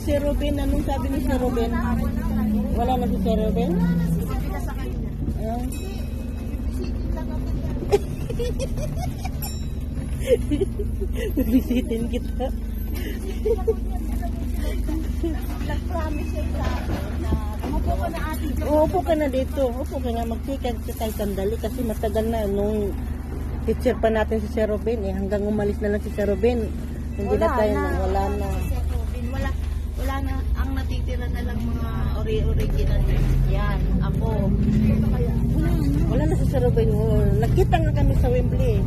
Si Ruben, anong sabi ni si Ruben? Wala na si Ruben? Ah. Bisitin kita. Nag-promise siya sa akin na umupo ka na ate. Upo ka na dito. Upo ka nga. Magsikan ka tayo sandali kasi matagal na nung teacher pa natin si Sir Ruben eh. Hanggang umalis na lang si Sir Ruben. Hindi na tayo na. Wala na. Wala na. Ang natitira na lang mga original. Yan. Ako. Wala na si Sir Ruben. Oh, nakita nga kami sa Wembley.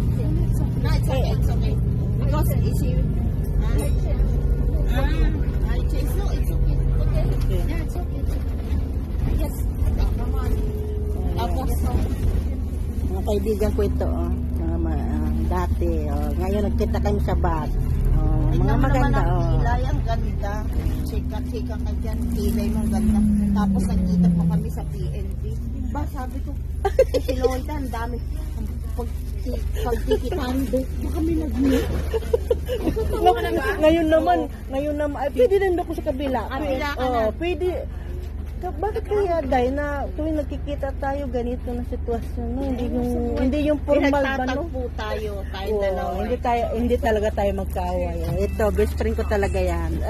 No, it's okay. It's okay. Because it's you. It's okay. No, it's okay. Okay. Okay. Yeah, it's okay. Yes. Come on. Tapos, Mga kaibigan ko ito. Oh. Dati. Oh. Ngayon nagkita kami sa bus. Oh, mga tingnan mo naman maganda. ang Oh. kilay, ang ganda. Chika-chika ka dyan, kilay mong ganda. Tapos nagkita pa kami sa PNP. Ba, sabi ko, si Lola, ang dami. Pagtikitan, baka kami nag-meet. Ngayon naman, ay, pwede rin ako sa kabila. Kabila ka Oh, na. pwede. Bakit kaya dahil na tuwing nagkikita tayo ganito na sitwasyon no? Hindi yung formal ba no? Pinagtatagpo tayo, tayong Oo, dalawa. hindi talaga tayo magkaaway. Ito, best friend ko talaga yan.